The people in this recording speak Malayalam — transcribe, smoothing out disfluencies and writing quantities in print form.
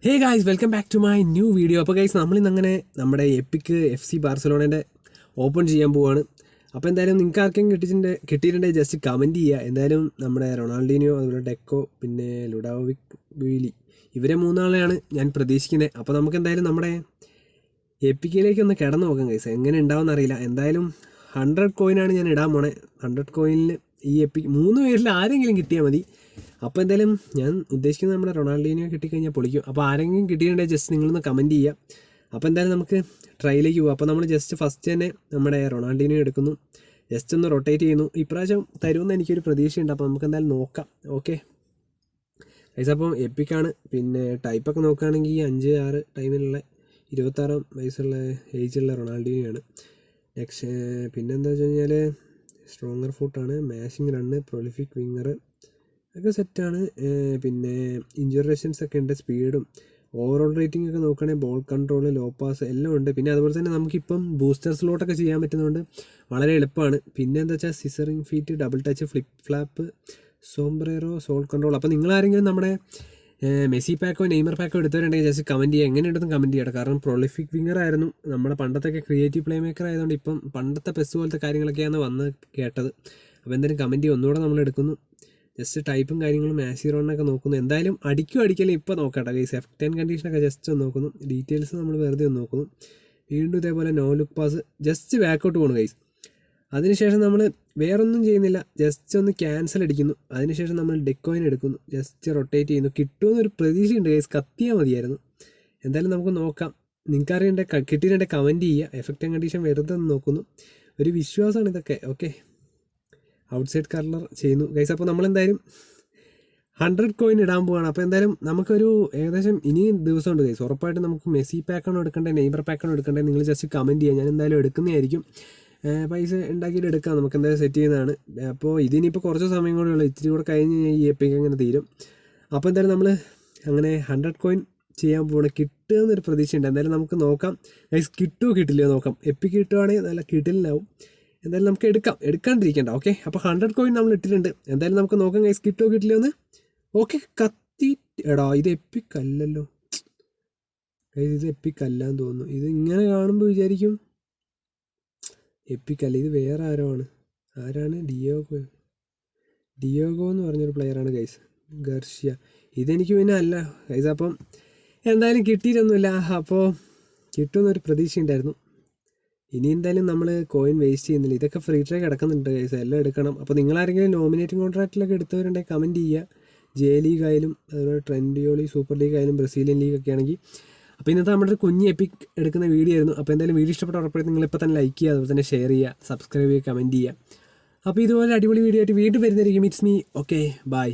Hey guys, welcome back to my new video. അപ്പോൾ ഗൈസ്, നമ്മളിന്ന് അങ്ങനെ നമ്മുടെ എപ്പിക്ക് FC ബാർസലോണേൻ്റെ ഓപ്പൺ ചെയ്യാൻ പോവാണ്. അപ്പോൾ എന്തായാലും നിങ്ങൾക്ക് ആർക്കെങ്കിലും കിട്ടിയിട്ടുണ്ടെങ്കിൽ ജസ്റ്റ് കമൻറ്റ് ചെയ്യുക. എന്തായാലും നമ്മുടെ റൊണാൾഡീനിയോ, അതുപോലെ ഡെക്കോ, പിന്നെ ലുഡോവിക് ബീലി, ഇവരെ മൂന്നാളെയാണ് ഞാൻ പ്രതീക്ഷിക്കുന്നത്. അപ്പോൾ നമുക്ക് എന്തായാലും നമ്മുടെ എപ്പിക്കിലേക്ക് ഒന്ന് കിടന്നു നോക്കാം ഗൈസ്, എങ്ങനെ ഉണ്ടാവുമെന്ന് അറിയില്ല. എന്തായാലും 100 കോയിനാണ് ഞാൻ ഇടാൻ പോണേ. 100 കോയിനിൽ ഈ എപ്പിക്ക് 3 പേരിൽ ആരെങ്കിലും കിട്ടിയാൽ മതി. അപ്പോൾ എന്തായാലും ഞാൻ ഉദ്ദേശിക്കുന്നത് നമ്മുടെ റൊണാൾഡീനിയോ കിട്ടിക്കഴിഞ്ഞാൽ പൊളിക്കും. അപ്പോൾ ആരെങ്കിലും കിട്ടിയിട്ടുണ്ടെങ്കിൽ ജസ്റ്റ് നിങ്ങളൊന്ന് കമൻറ്റ് ചെയ്യുക. അപ്പോൾ എന്തായാലും നമുക്ക് ട്രൈയിലേക്ക് പോകും. അപ്പോൾ നമ്മൾ ജസ്റ്റ് ഫസ്റ്റ് തന്നെ നമ്മുടെ റൊണാൾഡീനിയോ എടുക്കുന്നു, ജസ്റ്റ് ഒന്ന് റൊട്ടേറ്റ് ചെയ്യുന്നു. ഇപ്രാവശ്യം തരുമെന്ന് എനിക്കൊരു പ്രതീക്ഷയുണ്ട്. അപ്പോൾ നമുക്ക് എന്തായാലും നോക്കാം. ഓക്കെ ഗൈസ്, അപ്പം എപ്പിക്കാണ്. പിന്നെ ടൈപ്പൊക്കെ നോക്കുകയാണെങ്കിൽ 5-6 ടൈമിലുള്ള 26 വയസ്സുള്ള ഏജുള്ള റൊണാൾഡീനിയോ ആണ്. നെക്സ്റ്റ് പിന്നെന്താ വെച്ച് കഴിഞ്ഞാൽ സ്ട്രോങ്ങർ ഫുട്ടാണ്, മാഷിങ് റണ്ണ്, പ്രൊലിഫിക് വിങ്ങർ ഒക്കെ സെറ്റാണ്. പിന്നെ ഇഞ്ചുറി റെസിസ്റ്റൻസ് ഒക്കെ ഉണ്ട്, സ്പീഡും ഓവറോൾ റേറ്റിംഗ് ഒക്കെ നോക്കുകയാണെങ്കിൽ ബോൾ കൺട്രോൾ, ലോ പാസ് എല്ലാം ഉണ്ട്. പിന്നെ അതുപോലെ തന്നെ നമുക്കിപ്പം ബൂസ്റ്റർ സ്ലോട്ടൊക്കെ ചെയ്യാൻ പറ്റുന്നതുകൊണ്ട് വളരെ എളുപ്പമാണ്. പിന്നെ എന്താ വെച്ചാൽ scissoring feet, double touch, flip flap, sombrero, sole control. അപ്പോൾ നിങ്ങളാരെങ്കിലും നമ്മുടെ മെസ്സി പാക്കോ നെയ്മർ പാക്കോ എടുത്തവരുണ്ടെങ്കിൽ ജസ്റ്റ് കമൻറ്റ് ചെയ്യുക, എങ്ങനെയുണ്ടെന്ന് കമൻറ്റ് ചെയ്യണം. കാരണം പ്രൊളിഫിക് വിങ്ങർ ആയിരുന്നു നമ്മുടെ പണ്ടത്തൊക്കെ ക്രിയേറ്റീവ് പ്ലേ മേക്കർ ആയതുകൊണ്ട് ഇപ്പം പണ്ടത്തെ പെസ് പോലത്തെ കാര്യങ്ങളൊക്കെയാണ് വന്ന് കേട്ടത്. അപ്പോൾ എന്തായാലും കമൻറ്റ് ചെയ്യുക, ഒന്നുകൂടെ നമ്മൾ എടുക്കുന്നു. ജസ്റ്റ് ടൈപ്പും കാര്യങ്ങളും മാസിറോണൊക്കെ നോക്കുന്നു. എന്തായാലും അടിക്കലും ഇപ്പോൾ നോക്കട്ടെ ഗൈസ്. F10 കണ്ടീഷനൊക്കെ ജസ്റ്റ് ഒന്ന് നോക്കുന്നു. ഡീറ്റെയിൽസ് നമ്മൾ വെറുതെ ഒന്ന് നോക്കുന്നു. വീണ്ടും ഇതേപോലെ no look pass, just back out പോകുന്നു ഗൈസ്. അതിനുശേഷം നമ്മൾ വേറൊന്നും ചെയ്യുന്നില്ല, ജസ്റ്റ് ഒന്ന് ക്യാൻസൽ അടിക്കുന്നു. അതിനുശേഷം നമ്മൾ ഡെക്കോയിൻ എടുക്കുന്നു, ജസ്റ്റ് റൊട്ടേറ്റ് ചെയ്യുന്നു. കിട്ടുമെന്നൊരു പ്രതീക്ഷയുണ്ട് ഗൈസ്, കത്തിയാൽ മതിയായിരുന്നു. എന്തായാലും നമുക്ക് നോക്കാം. നിങ്ങൾക്കറിയണ്ടേ, കിട്ടിയിട്ടുണ്ടെ കമൻറ്റ് ചെയ്യുക. F10 കണ്ടീഷൻ വെറുതെ ഒന്ന് നോക്കുന്നു. ഒരു വിശ്വാസമാണ് ഇതൊക്കെ. ഓക്കെ, ഔട്ട്സൈഡ് കർണർ ചെയ്യുന്നു ഗൈസ്. അപ്പോൾ നമ്മളെന്തായാലും 100 കോയിൻ ഇടാൻ പോവുകയാണ്. അപ്പോൾ എന്തായാലും നമുക്കൊരു ഏകദേശം ഇനിയും ദിവസമുണ്ട് ഗൈസ്. ഉറപ്പായിട്ടും നമുക്ക് മെസ്സി പാക്കാണോ എടുക്കേണ്ടത്, നെയ്മർ പാക്കാണോ എടുക്കേണ്ടത്, നിങ്ങൾ ജസ്റ്റ് കമൻറ്റ് ചെയ്യുക. ഞാൻ എന്തായാലും എടുക്കുന്നതായിരിക്കും. പൈസ ഉണ്ടാക്കിയിട്ട് എടുക്കാം, നമുക്ക് എന്തായാലും സെറ്റ് ചെയ്യുന്നതാണ്. അപ്പോൾ ഇതിനിപ്പോൾ കുറച്ച് സമയം കൂടെ ഉള്ളൂ, ഇത്തിരി കൂടെ കഴിഞ്ഞ് ഈ എപ്പിക്ക് അങ്ങനെ തീരും. അപ്പോൾ എന്തായാലും നമ്മൾ അങ്ങനെ 100 കോയിൻ ചെയ്യാൻ പോകണം. കിട്ടുമെന്നൊരു പ്രതീക്ഷയുണ്ട്. എന്തായാലും നമുക്ക് നോക്കാം ഗൈസ്, കിട്ടുമോ കിട്ടില്ലയോ നോക്കാം. എപ്പിക്ക് കിട്ടുവാണെങ്കിൽ നല്ല കിട്ടില്ലാവും. എന്തായാലും നമുക്ക് എടുക്കാണ്ടിരിക്കേണ്ട. ഓക്കെ, അപ്പോൾ 100 കോയിൻ നമ്മൾ ഇട്ടിട്ടുണ്ട്. എന്തായാലും നമുക്ക് നോക്കാം ഗൈസ്, കിട്ടുമോ കിട്ടില്ലയോ എന്ന്. ഓക്കെ, കത്തി എടാ, ഇത് എപ്പിക്കല്ലല്ലോ ഗൈസ്, ഇത് എപ്പിക്കല്ലാന്ന് തോന്നുന്നു. ഇത് ഇങ്ങനെ കാണുമ്പോൾ വിചാരിക്കും എപ്പിക്കല്ല, ഇത് വേറെ ആരാണ് ഡിയോഗോ എന്ന് പറഞ്ഞൊരു പ്ലെയറാണ് ഗൈസ്, ഗർഷ്യ. ഇതെനിക്ക് പിന്നെ അല്ല ഗൈസ്. അപ്പം എന്തായാലും കിട്ടിയിട്ടൊന്നുമില്ല. അപ്പോൾ കിട്ടുമെന്നൊരു പ്രതീക്ഷ ഉണ്ടായിരുന്നു. ഇനി എന്തായാലും നമ്മൾ കോയിൻ വേസ്റ്റ് ചെയ്യുന്നില്ല. ഇതൊക്കെ ഫ്രീ ട്രൈ കിടക്കുന്നുണ്ട് ഗൈസ്, എല്ലാം എടുക്കണം. അപ്പോൾ നിങ്ങളാരെങ്കിലും നോമിനേറ്റിംഗ് കോൺട്രാക്റ്റിലൊക്കെ എടുത്തവരുണ്ടെങ്കിൽ കമൻറ്റ് ചെയ്യുക. ജെ ലീഗ് ആയാലും അതുപോലെ ട്രെൻഡിയോളി സൂപ്പർ ലീഗ് ആയാലും ബ്രസീലിയൻ ലീഗ് ഒക്കെ ആണെങ്കിൽ. അപ്പോൾ ഇന്നത്തെ നമ്മുടെ ഒരു കുഞ്ഞ് എപ്പിക് എടുക്കുന്ന വീഡിയോ ആയിരുന്നു. അപ്പോൾ എന്തായാലും വീഡിയോ ഇഷ്ടപ്പെട്ട ഉറപ്പായിട്ട് നിങ്ങളിപ്പോൾ തന്നെ ലൈക്ക് ചെയ്യുക, അതുപോലെ തന്നെ ഷെയർ ചെയ്യുക, സബ്സ്ക്രൈബ് ചെയ്യുക, കമൻറ്റ് ചെയ്യുക. അപ്പോൾ ഇതുപോലെ അടിപൊളി വീഡിയോ ആയിട്ട് വീണ്ടും വരുന്നതായിരിക്കും. It's me. Okay, by.